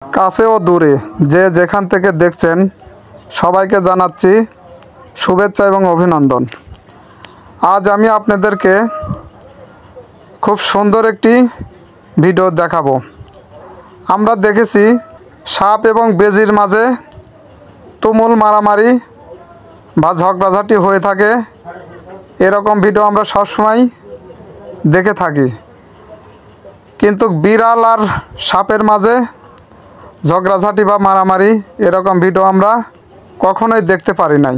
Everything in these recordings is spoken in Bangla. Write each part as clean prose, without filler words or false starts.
কাছে ও দূরে যে যেখান থেকে দেখছেন সবাইকে জানাচ্ছি শুভেচ্ছা এবং অভিনন্দন। আজ আমি আপনাদেরকে খুব সুন্দর একটি ভিডিও দেখাবো। আমরা দেখেছি সাপ এবং বেজির মাঝে তুমুল মারামারি বা ঝগড়াঝাটি হয়ে থাকে, এরকম ভিডিও আমরা সবসময় দেখে থাকি। কিন্তু বিড়াল আর সাপের মাঝে ঝগড়াঝাটি বা মারামারি এরকম ভিডিও আমরা কখনোই দেখতে পারি নাই।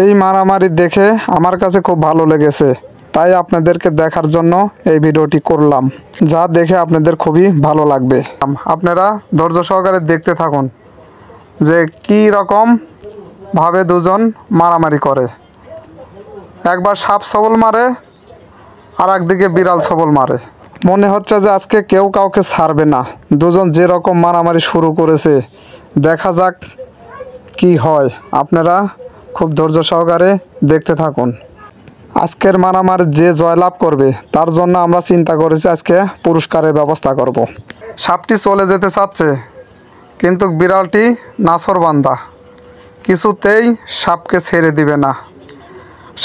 এই মারামারি দেখে আমার কাছে খুব ভালো লেগেছে, তাই আপনাদেরকে দেখার জন্য এই ভিডিওটি করলাম, যা দেখে আপনাদের খুবই ভালো লাগবে। আপনারা ধৈর্য সহকারে দেখতে থাকুন যে কী রকম ভাবে দুজন মারামারি করে। একবার সাপ সবল মারে আর একদিকে বিড়াল সবল মারে। মনে হচ্ছে যে আজকে কেউ কাউকে ছাড়বে না। দুজন যেরকম মারামারি শুরু করেছে, দেখা যাক কি হয়। আপনারা খুব ধৈর্য সহকারে দেখতে থাকুন। আজকের মারামারি যে জয়লাভ করবে তার জন্য আমরা চিন্তা করেছি আজকে পুরস্কারের ব্যবস্থা করব। সাপটি চলে যেতে চাচ্ছে, কিন্তু বিড়ালটি নাছোড়বান্দা, কিছুতেই সাপকে ছেড়ে দিবে না।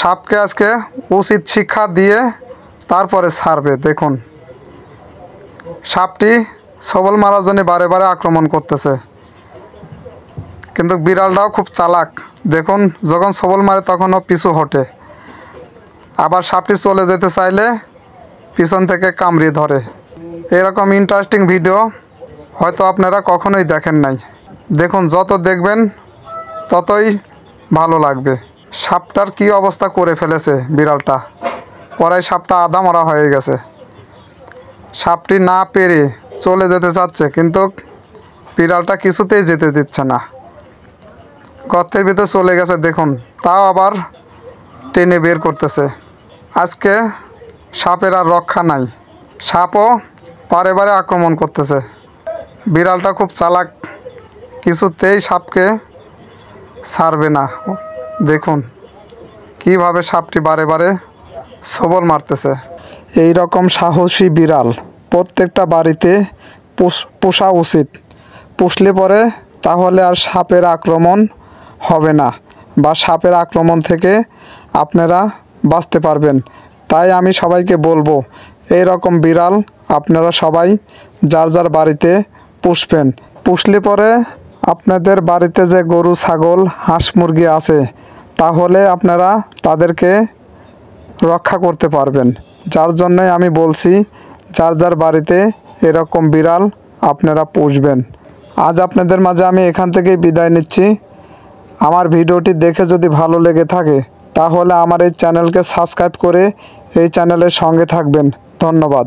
সাপকে আজকে উচিত শিক্ষা দিয়ে তারপরে ছাড়বে। দেখুন, সাপটি সবল মারার জন্য বারে বারে আক্রমণ করতেছে, কিন্তু বিড়ালটাও খুব চালাক। দেখুন, যখন সবল মারে তখনও পিছু হটে, আবার সাপটি চলে যেতে চাইলে পিছন থেকে কামড়িয়ে ধরে। এরকম ইন্টারেস্টিং ভিডিও হয়তো আপনারা কখনোই দেখেন নাই। দেখুন, যত দেখবেন ততই ভালো লাগবে। সাপটার কি অবস্থা করে ফেলেছে বিড়ালটা, পরায় সাপটা আধা মরা হয়ে গেছে। সাপটি না পেরে চলে যেতে চাচ্ছে, কিন্তু বিড়ালটা কিছুতেই যেতে দিচ্ছে না। গর্তের ভিতরে চলে গেছে, দেখুন, তাও আবার টেনে বের করতেছে। আজকে সাপের আর রক্ষা নাই, সাপও বারে বারে আক্রমণ করতেছে। বিড়ালটা খুব চালাক, কিছুতেই সাপকে ছাড়বে না। দেখুন কিভাবে সাপটি বারে বারে সবল মারতেছে। এই রকম সাহসী বিড়াল প্রত্যেকটা বাড়িতে পোষা উচিত। পুষলে পরে তাহলে আর সাপের আক্রমণ হবে না, বা সাপের আক্রমণ থেকে আপনারা বাঁচতে পারবেন। তাই আমি সবাইকে বলবো, এই রকম বিড়াল আপনারা সবাই যার যার বাড়িতে পুষবেন। পুষলে পরে আপনাদের বাড়িতে যে গরু, ছাগল, হাঁস, মুরগি আছে, তাহলে আপনারা তাদেরকে রক্ষা করতে পারবেন। যার জন্যই আমি বলছি, যার যার বাড়িতে এরকম বিড়াল আপনারা পুষবেন। আজ আপনাদের মাঝে আমি এখান থেকেই বিদায় নিচ্ছি। আমার ভিডিওটি দেখে যদি ভালো লেগে থাকে তাহলে আমার এই চ্যানেলকে সাবস্ক্রাইব করে এই চ্যানেলের সঙ্গে থাকবেন। ধন্যবাদ।